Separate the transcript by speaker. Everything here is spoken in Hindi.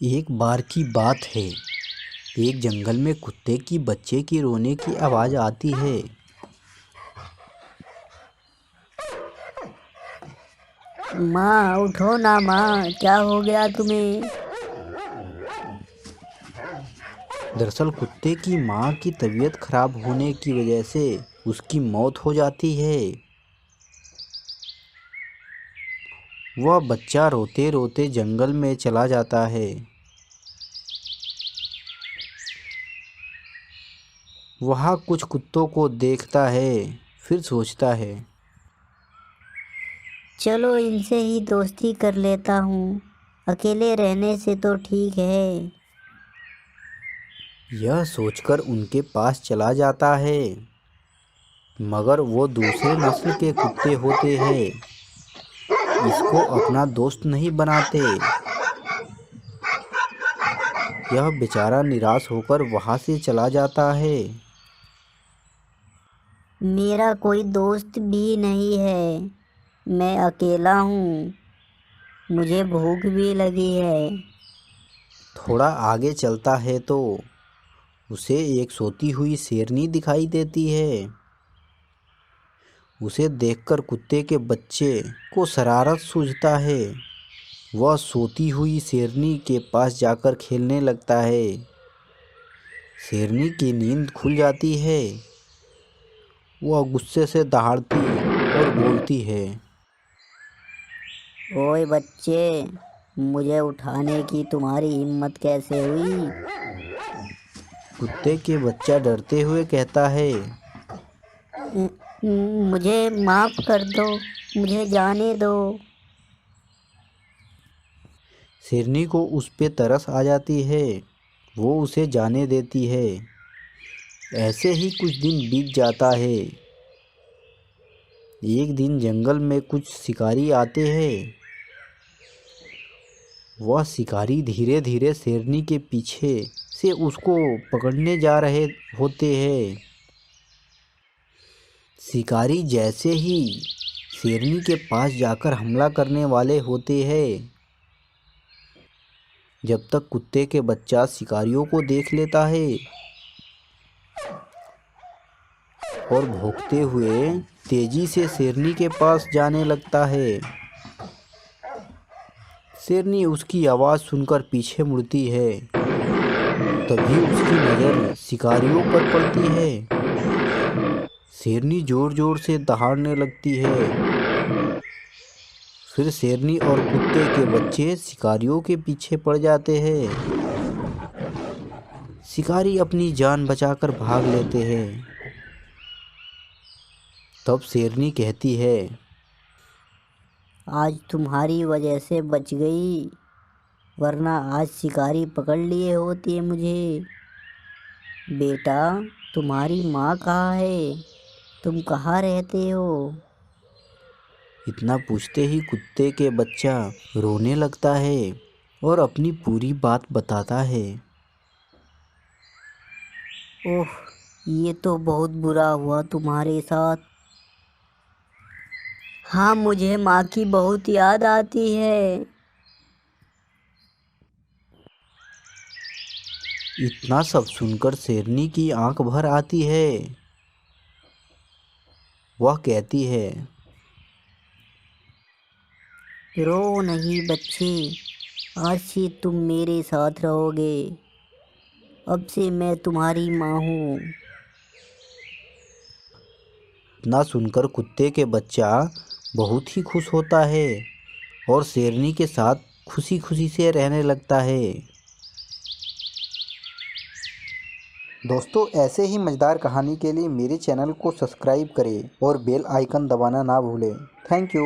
Speaker 1: एक बार की बात है। एक जंगल में कुत्ते की बच्चे की रोने की आवाज़ आती है।
Speaker 2: माँ उठो ना माँ, क्या हो गया तुम्हें?
Speaker 1: दरअसल कुत्ते की माँ की तबीयत खराब होने की वजह से उसकी मौत हो जाती है। वह बच्चा रोते रोते जंगल में चला जाता है। वह कुछ कुत्तों को देखता है, फिर सोचता है,
Speaker 2: चलो इनसे ही दोस्ती कर लेता हूँ, अकेले रहने से तो ठीक है।
Speaker 1: यह सोचकर उनके पास चला जाता है। मगर वो दूसरे नस्ल के कुत्ते होते हैं, इसको अपना दोस्त नहीं बनाते। यह बेचारा निराश होकर वहाँ से चला जाता है।
Speaker 2: मेरा कोई दोस्त भी नहीं है, मैं अकेला हूँ, मुझे भूख भी लगी है।
Speaker 1: थोड़ा आगे चलता है तो उसे एक सोती हुई शेरनी दिखाई देती है। उसे देखकर कुत्ते के बच्चे को शरारत सूझता है। वह सोती हुई शेरनी के पास जाकर खेलने लगता है। शेरनी की नींद खुल जाती है। वह गुस्से से दहाड़ती और बोलती है,
Speaker 2: ओए बच्चे, मुझे उठाने की तुम्हारी हिम्मत कैसे हुई?
Speaker 1: कुत्ते के बच्चा डरते हुए कहता है,
Speaker 2: मुझे माफ़ कर दो, मुझे जाने दो।
Speaker 1: शेरनी को उस पे तरस आ जाती है। वो उसे जाने देती है। ऐसे ही कुछ दिन बीत जाता है। एक दिन जंगल में कुछ शिकारी आते हैं। वह शिकारी धीरे धीरे शेरनी के पीछे से उसको पकड़ने जा रहे होते हैं। शिकारी जैसे ही शेरनी के पास जाकर हमला करने वाले होते हैं, जब तक कुत्ते के बच्चा शिकारियों को देख लेता है और भौंकते हुए तेजी से शेरनी के पास जाने लगता है। शेरनी उसकी आवाज़ सुनकर पीछे मुड़ती है। तभी उसकी नज़र शिकारियों पर पड़ती है। शेरनी जोर जोर से दहाड़ने लगती है। फिर शेरनी और कुत्ते के बच्चे शिकारियों के पीछे पड़ जाते हैं। शिकारी अपनी जान बचाकर भाग लेते हैं। तब शेरनी कहती है,
Speaker 2: आज तुम्हारी वजह से बच गई, वरना आज शिकारी पकड़ लिए होते मुझे। बेटा, तुम्हारी माँ कहाँ है? तुम कहाँ रहते हो?
Speaker 1: इतना पूछते ही कुत्ते के बच्चा रोने लगता है और अपनी पूरी बात बताता है।
Speaker 2: ओह, ये तो बहुत बुरा हुआ तुम्हारे साथ। हाँ, मुझे माँ की बहुत याद आती है।
Speaker 1: इतना सब सुनकर शेरनी की आंख भर आती है। वह कहती है,
Speaker 2: रो नहीं बच्चे, आज से तुम मेरे साथ रहोगे। अब से मैं तुम्हारी माँ हूँ।
Speaker 1: इतना सुनकर कुत्ते के बच्चा बहुत ही खुश होता है और शेरनी के साथ खुशी खुशी से रहने लगता है। दोस्तों, ऐसे ही मज़ेदार कहानी के लिए मेरे चैनल को सब्सक्राइब करें और बेल आइकन दबाना ना भूलें। Thank you.